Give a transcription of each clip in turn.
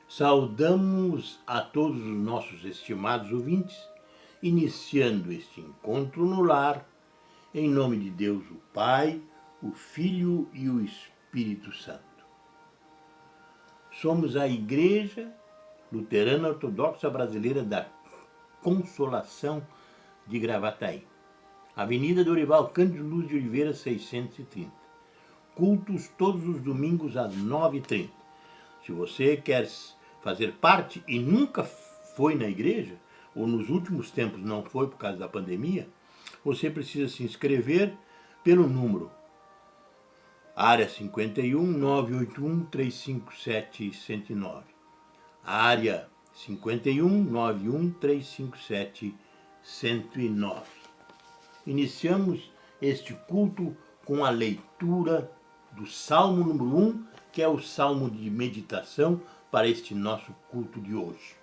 Saudamos a todos os nossos estimados ouvintes, iniciando este encontro no lar, em nome de Deus o Pai, o Filho e o Espírito Santo. Somos a Igreja Luterana Ortodoxa Brasileira da Consolação de Gravataí, Avenida Dorival Cândido Luz de Oliveira, 630. Cultos todos os domingos às 9h30. Se você quer fazer parte e nunca foi na igreja, ou nos últimos tempos não foi por causa da pandemia, você precisa se inscrever pelo número área 51 981 357 109. Área 51 91 357 109. Iniciamos este culto com a leitura do Salmo número 1, que é o Salmo de meditação para este nosso culto de hoje.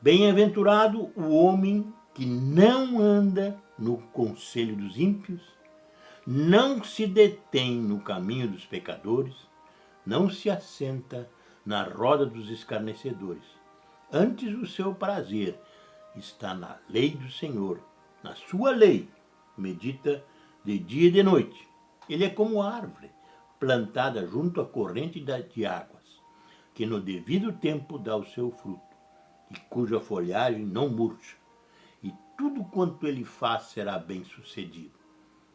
Bem-aventurado o homem que não anda no conselho dos ímpios, não se detém no caminho dos pecadores, não se assenta na roda dos escarnecedores. Antes o seu prazer está na lei do Senhor, na sua lei medita de dia e de noite. Ele é como árvore plantada junto à corrente de águas, que no devido tempo dá o seu fruto, e cuja folhagem não murcha, e tudo quanto ele faz será bem sucedido.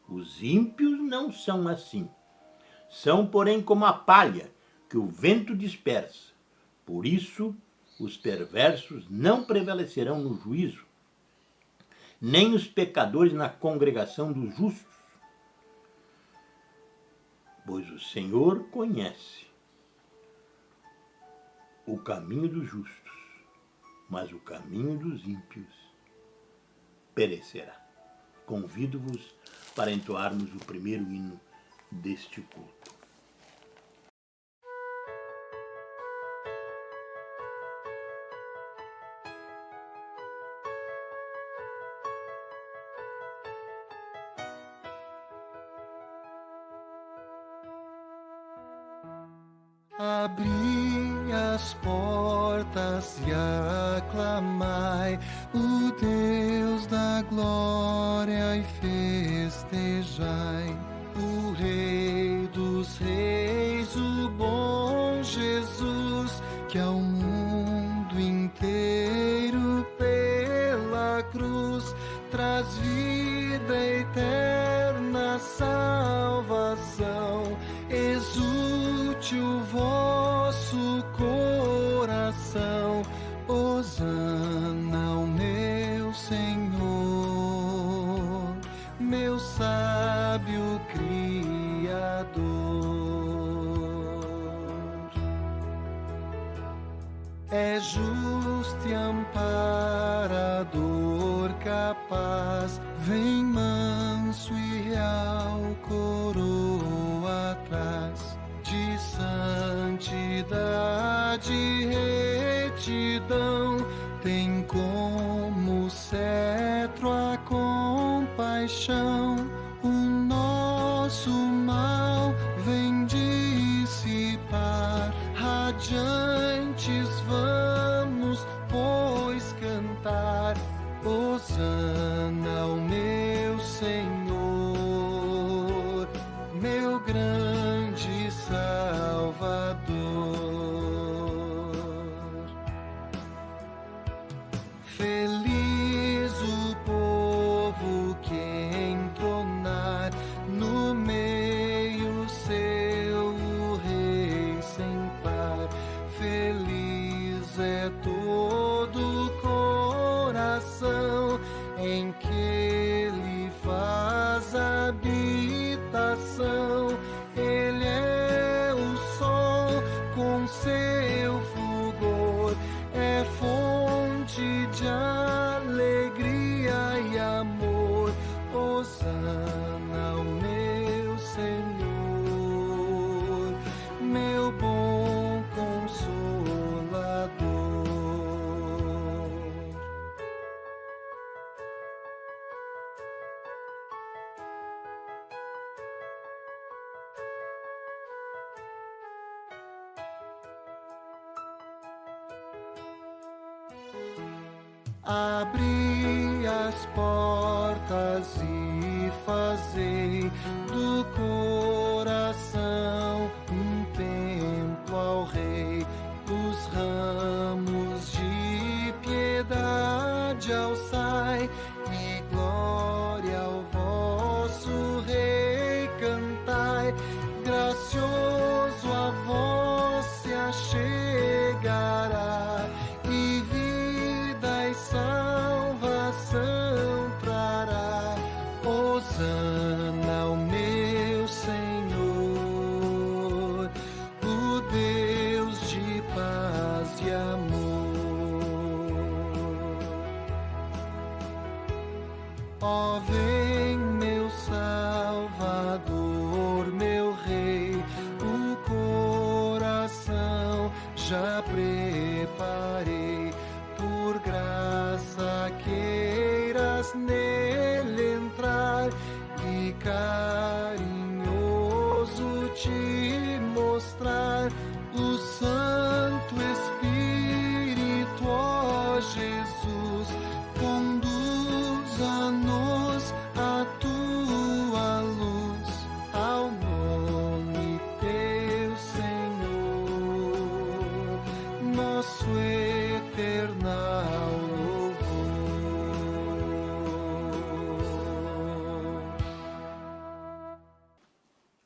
Os ímpios não são assim. São, porém, como a palha que o vento dispersa. Por isso, os perversos não prevalecerão no juízo, nem os pecadores na congregação dos justos. Pois o Senhor conhece o caminho dos justos, mas o caminho dos ímpios perecerá. Convido-vos para entoarmos o primeiro hino deste culto. Abri as portas e aclamai o Deus da glória e festejai o Rei dos Reis, o bom Jesus, que ao mundo inteiro pela cruz traz vida eterna, salvação. Exulte o vosso coração, hosana ao meu Senhor, meu sábio Criador. É justo e amparador capaz, vem manso e real, coroa atrás de santidade e retidão, tem como cetro a compaixão. O nosso mal vem dissipar, radiantes vamos, pois, cantar, hosana ao meu Senhor, meu grande Salvador. Feliz o povo que entronar no meio seu o Rei sem par. Feliz é todo coração em que ele faz habitação. Ele é o sol com seu fulgor, é fonte de alegria e amor. Hosana ao meu Senhor, meu bom Consolador. Abri as portas e fazei do coração um templo ao Rei. Os ramos de piedade alçai e glória ao vosso Rei cantai. Gracioso a vós se achegará e vida e salvação trará. Hosana ao meu Senhor, o Deus de paz e amor. Ó, vem meu Salvador, meu Rei, o coração já preparei. Por graça queiras nele entrar e carinhoso te mostrar o Santo Espírito, ó Jesus, conduza-nos à tua luz, ao nome teu, Senhor, nosso eternal louvor.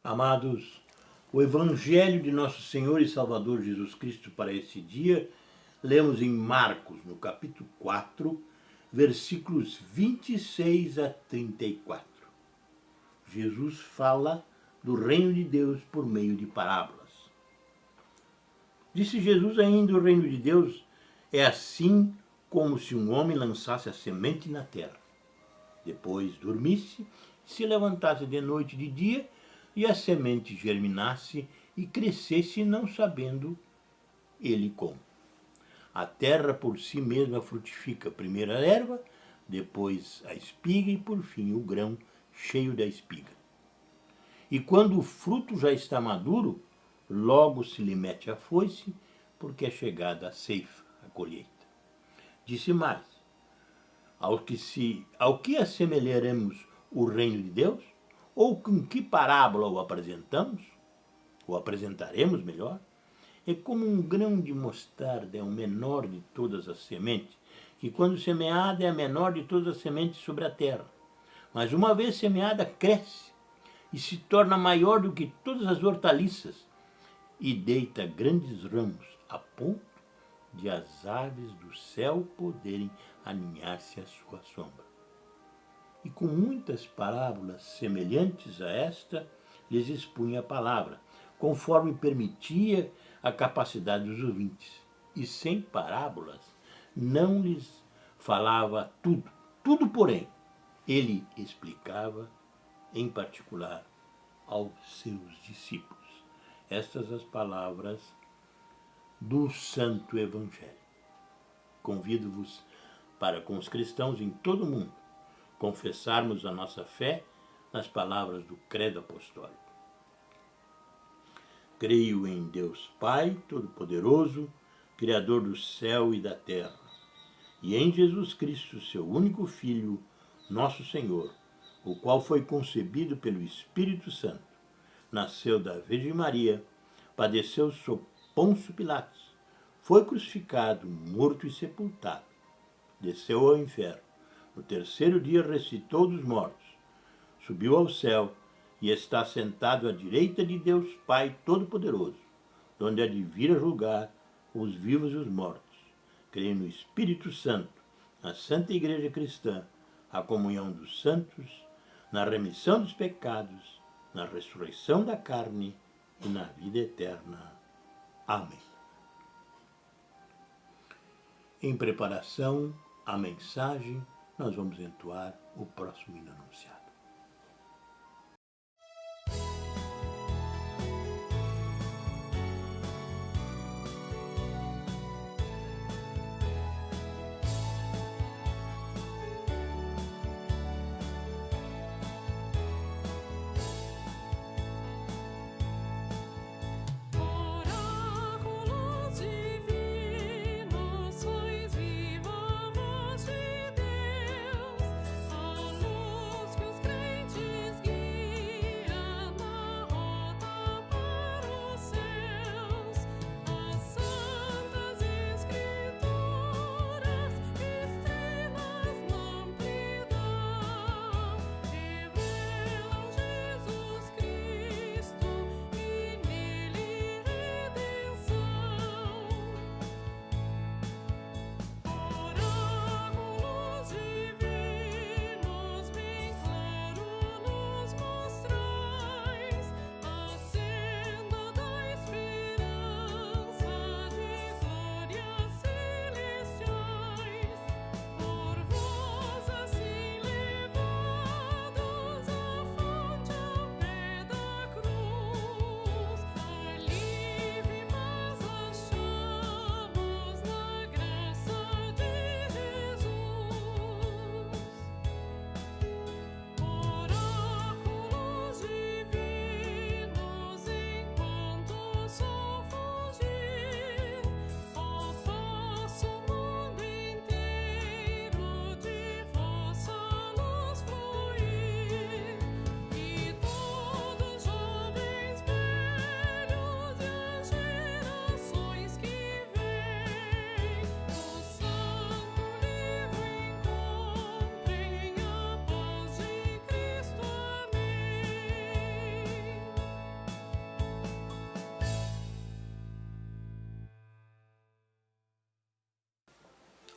Amados, o Evangelho de Nosso Senhor e Salvador Jesus Cristo para esse dia, lemos em Marcos, no capítulo 4, versículos 26 a 34. Jesus fala do reino de Deus por meio de parábolas. Disse Jesus ainda: o reino de Deus é assim como se um homem lançasse a semente na terra. Depois dormisse, se levantasse de noite e de dia, e a semente germinasse e crescesse, não sabendo ele como. A terra por si mesma frutifica primeiro a erva, depois a espiga e por fim o grão cheio da espiga. E quando o fruto já está maduro, logo se lhe mete a foice, porque é chegada a ceifa, a colheita. Disse mais: ao que assemelharemos o reino de Deus? Ou com que parábola o apresentamos? Ou apresentaremos melhor? É como um grão de mostarda, é o menor de todas as sementes, que quando semeada é a menor de todas as sementes sobre a terra. Mas uma vez semeada, cresce e se torna maior do que todas as hortaliças e deita grandes ramos, a ponto de as aves do céu poderem aninhar-se à sua sombra. E com muitas parábolas semelhantes a esta, lhes expunha a palavra, conforme permitia a capacidade dos ouvintes. E sem parábolas não lhes falava tudo. Tudo, porém, ele explicava em particular aos seus discípulos. Estas as palavras do Santo Evangelho. Convido-vos para, com os cristãos em todo o mundo, confessarmos a nossa fé nas palavras do Credo Apostólico. Creio em Deus Pai Todo-Poderoso, Criador do céu e da terra, e em Jesus Cristo, seu único Filho, nosso Senhor, o qual foi concebido pelo Espírito Santo, nasceu da Virgem Maria, padeceu sob Pôncio Pilatos, foi crucificado, morto e sepultado, desceu ao inferno. No terceiro dia ressuscitou dos mortos, subiu ao céu e está sentado à direita de Deus Pai Todo-Poderoso, donde há de vir a julgar os vivos e os mortos. Creio no Espírito Santo, na Santa Igreja Cristã, a comunhão dos santos, na remissão dos pecados, na ressurreição da carne e na vida eterna. Amém. Em preparação à mensagem, nós vamos entoar o próximo hino anunciado. Oráculos divinos, sois viva voz de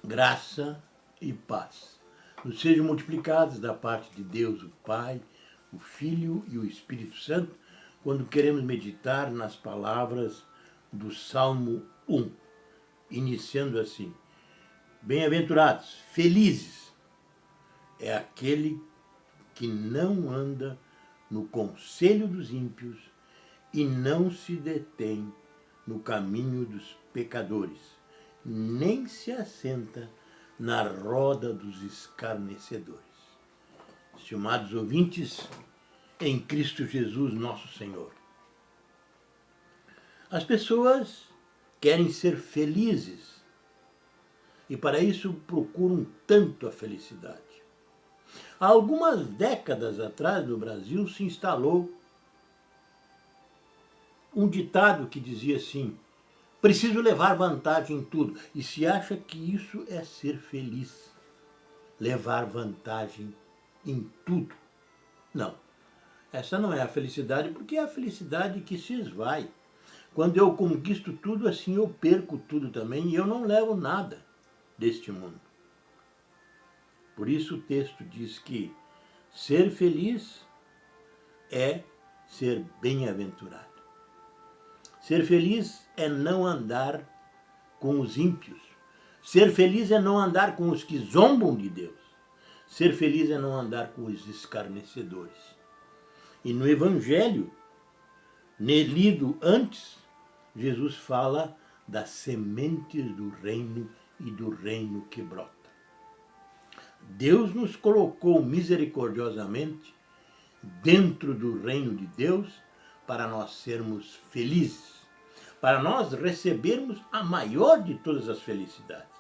graça e paz nos sejam multiplicados da parte de Deus, o Pai, o Filho e o Espírito Santo, quando queremos meditar nas palavras do Salmo 1, iniciando assim: bem-aventurados, felizes é aquele que não anda no conselho dos ímpios e não se detém no caminho dos pecadores, nem se assenta na roda dos escarnecedores. Estimados ouvintes, em Cristo Jesus, nosso Senhor, as pessoas querem ser felizes e para isso procuram tanto a felicidade. Há algumas décadas atrás, no Brasil, se instalou um ditado que dizia assim: preciso levar vantagem em tudo. E se acha que isso é ser feliz, levar vantagem em tudo. Não, essa não é a felicidade, porque é a felicidade que se esvai. Quando eu conquisto tudo, assim eu perco tudo também e eu não levo nada deste mundo. Por isso o texto diz que ser feliz é ser bem-aventurado. Ser feliz é não andar com os ímpios. Ser feliz é não andar com os que zombam de Deus. Ser feliz é não andar com os escarnecedores. E no Evangelho, lido antes, Jesus fala das sementes do reino e do reino que brota. Deus nos colocou misericordiosamente dentro do reino de Deus para nós sermos felizes, para nós recebermos a maior de todas as felicidades.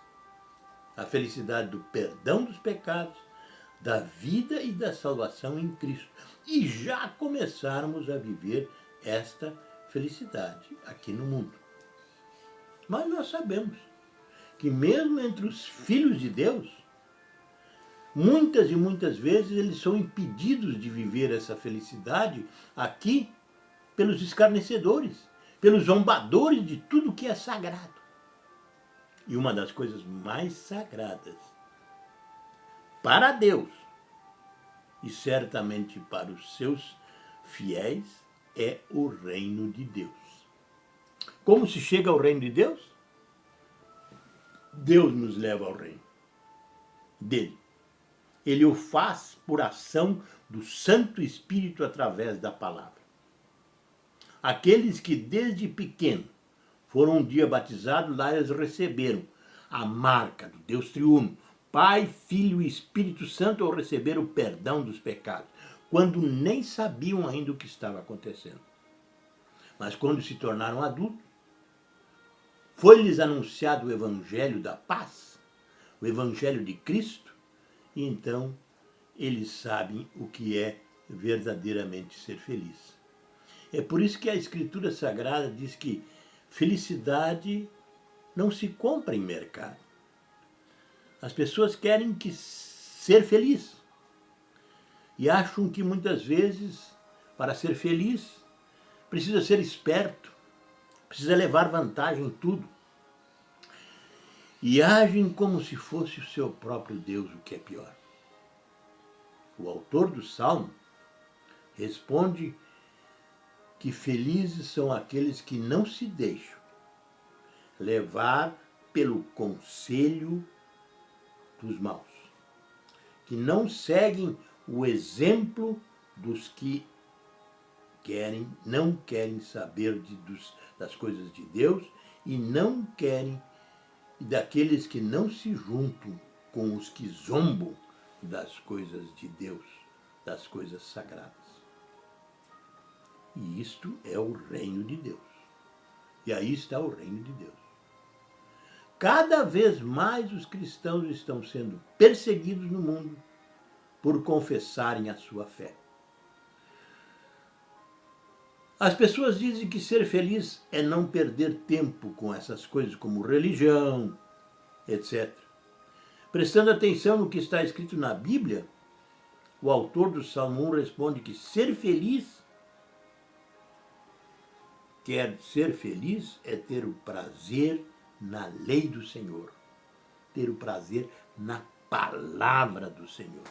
A felicidade do perdão dos pecados, da vida e da salvação em Cristo. E já começarmos a viver esta felicidade aqui no mundo. Mas nós sabemos que mesmo entre os filhos de Deus, muitas e muitas vezes eles são impedidos de viver essa felicidade aqui pelos escarnecedores, pelos zombadores de tudo que é sagrado. E uma das coisas mais sagradas para Deus e certamente para os seus fiéis é o reino de Deus. Como se chega ao reino de Deus? Deus nos leva ao reino dele. Ele o faz por ação do Santo Espírito através da palavra. Aqueles que desde pequeno foram um dia batizados, lá eles receberam a marca do Deus triuno, Pai, Filho e Espírito Santo, ao receber o perdão dos pecados, quando nem sabiam ainda o que estava acontecendo. Mas quando se tornaram adultos, foi-lhes anunciado o Evangelho da paz, o Evangelho de Cristo, e então eles sabem o que é verdadeiramente ser feliz. É por isso que a Escritura Sagrada diz que felicidade não se compra em mercado. As pessoas querem ser feliz e acham que muitas vezes, para ser feliz, precisa ser esperto, precisa levar vantagem em tudo. E agem como se fosse o seu próprio Deus, o que é pior. O autor do Salmo responde que felizes são aqueles que não se deixam levar pelo conselho dos maus, que não seguem o exemplo dos que não querem saber das coisas de Deus e não querem, e daqueles que não se juntam com os que zombam das coisas de Deus, das coisas sagradas. E isto é o reino de Deus. E aí está o reino de Deus. Cada vez mais os cristãos estão sendo perseguidos no mundo por confessarem a sua fé. As pessoas dizem que ser feliz é não perder tempo com essas coisas como religião, etc. Prestando atenção no que está escrito na Bíblia, o autor do Salmo 1 responde que ser feliz é ter o prazer na lei do Senhor. ter o prazer na palavra do Senhor.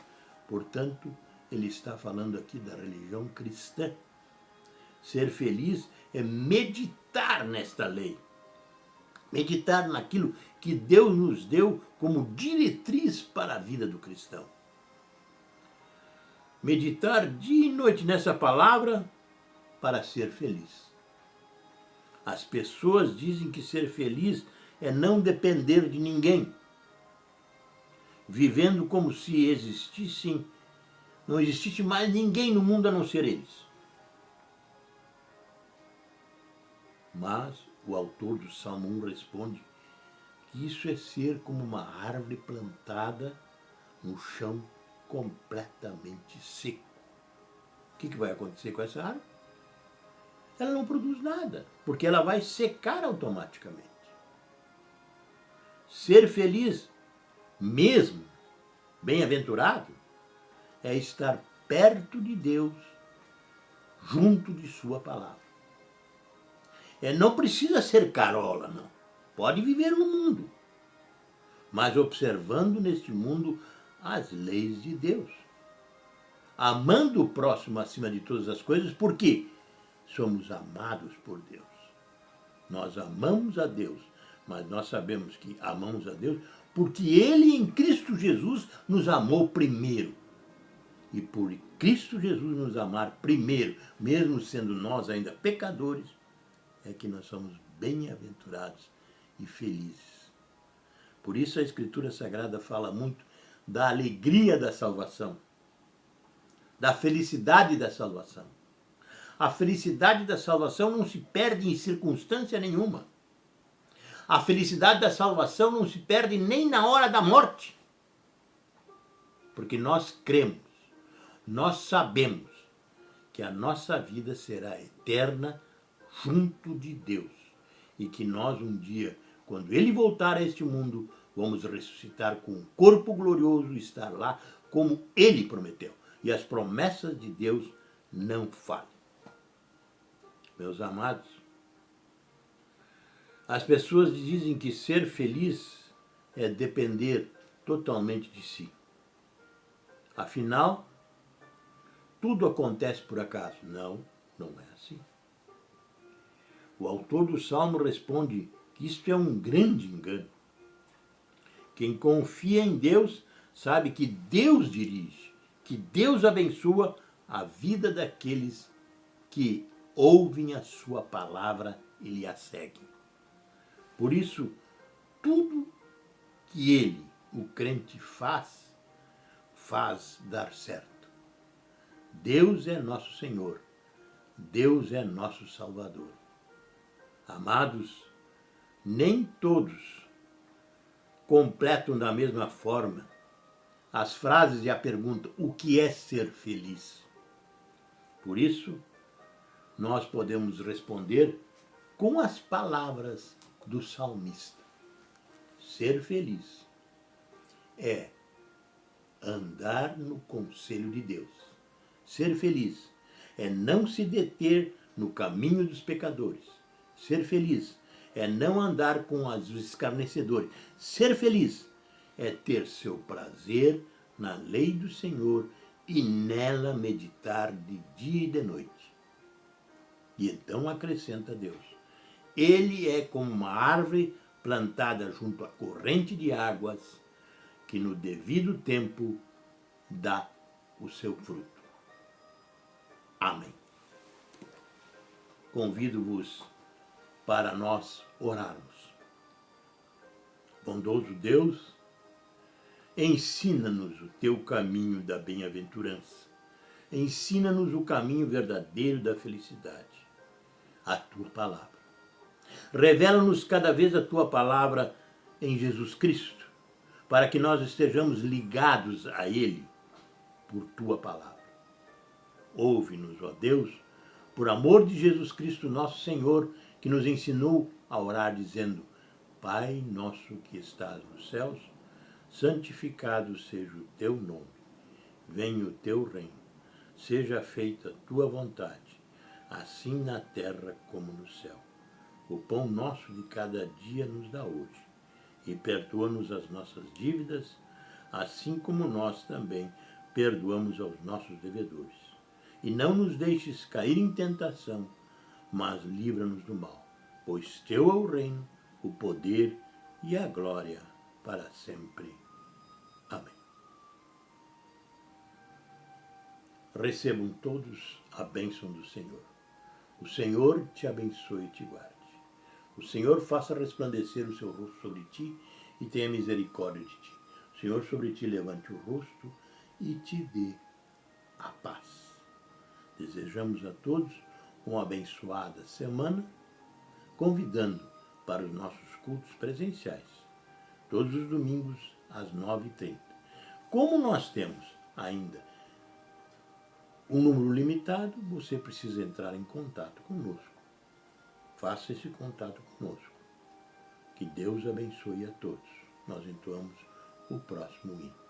Portanto, ele está falando aqui da religião cristã. Ser feliz é meditar nesta lei. Meditar naquilo que Deus nos deu como diretriz para a vida do cristão. Meditar dia e noite nessa palavra para ser feliz. As pessoas dizem que ser feliz é não depender de ninguém, vivendo como se não existisse mais ninguém no mundo a não ser eles. Mas o autor do Salmo 1 responde que isso é ser como uma árvore plantada no chão completamente seco. O que vai acontecer com essa árvore? Ela não produz nada, porque ela vai secar automaticamente. Ser feliz, mesmo bem-aventurado, é estar perto de Deus, junto de sua palavra. Não precisa ser carola, não. Pode viver no mundo, mas observando neste mundo as leis de Deus. Amando o próximo acima de todas as coisas, porque somos amados por Deus. Nós amamos a Deus, mas nós sabemos que amamos a Deus porque Ele em Cristo Jesus nos amou primeiro. E por Cristo Jesus nos amar primeiro, mesmo sendo nós ainda pecadores, é que nós somos bem-aventurados e felizes. Por isso a Escritura Sagrada fala muito da alegria da salvação, da felicidade da salvação. A felicidade da salvação não se perde em circunstância nenhuma. A felicidade da salvação não se perde nem na hora da morte. Porque nós cremos, nós sabemos que a nossa vida será eterna junto de Deus. E que nós um dia, quando Ele voltar a este mundo, vamos ressuscitar com um corpo glorioso e estar lá como Ele prometeu. E as promessas de Deus não falham. Meus amados, as pessoas dizem que ser feliz é depender totalmente de si. Afinal, tudo acontece por acaso. Não, não é assim. O autor do Salmo responde que isto é um grande engano. Quem confia em Deus sabe que Deus dirige, que Deus abençoa a vida daqueles que ouvem a sua palavra e lhe a seguem. Por isso, tudo que ele, o crente, faz dar certo. Deus é nosso Senhor. Deus é nosso Salvador. Amados, nem todos completam da mesma forma as frases e a pergunta: o que é ser feliz? Por isso, nós podemos responder com as palavras do salmista. Ser feliz é andar no conselho de Deus. Ser feliz é não se deter no caminho dos pecadores. Ser feliz é não andar com os escarnecedores. Ser feliz é ter seu prazer na lei do Senhor e nela meditar de dia e de noite. E então acrescenta Deus: Ele é como uma árvore plantada junto à corrente de águas, que no devido tempo dá o seu fruto. Amém. Convido-vos para nós orarmos. Bondoso Deus, ensina-nos o teu caminho da bem-aventurança. Ensina-nos o caminho verdadeiro da felicidade, a tua palavra. Revela-nos cada vez a tua palavra em Jesus Cristo, para que nós estejamos ligados a Ele por tua palavra. Ouve-nos, ó Deus, por amor de Jesus Cristo, nosso Senhor, que nos ensinou a orar dizendo: Pai nosso que estás nos céus, santificado seja o teu nome. Venha o teu reino. Seja feita a tua vontade, assim na terra como no céu. O pão nosso de cada dia nos dá hoje. e perdoa-nos as nossas dívidas, assim como nós também perdoamos aos nossos devedores. E não nos deixes cair em tentação, mas livra-nos do mal, pois teu é o reino, o poder e a glória para sempre. Amém. Recebam todos a bênção do Senhor. O Senhor te abençoe e te guarde. O Senhor faça resplandecer o seu rosto sobre ti e tenha misericórdia de ti. O Senhor sobre ti levante o rosto e te dê a paz. Desejamos a todos uma abençoada semana, convidando para os nossos cultos presenciais, todos os domingos às 9h30. Como nós temos ainda um número limitado, você precisa entrar em contato conosco. Faça esse contato conosco. Que Deus abençoe a todos. Nós entoamos o próximo hino.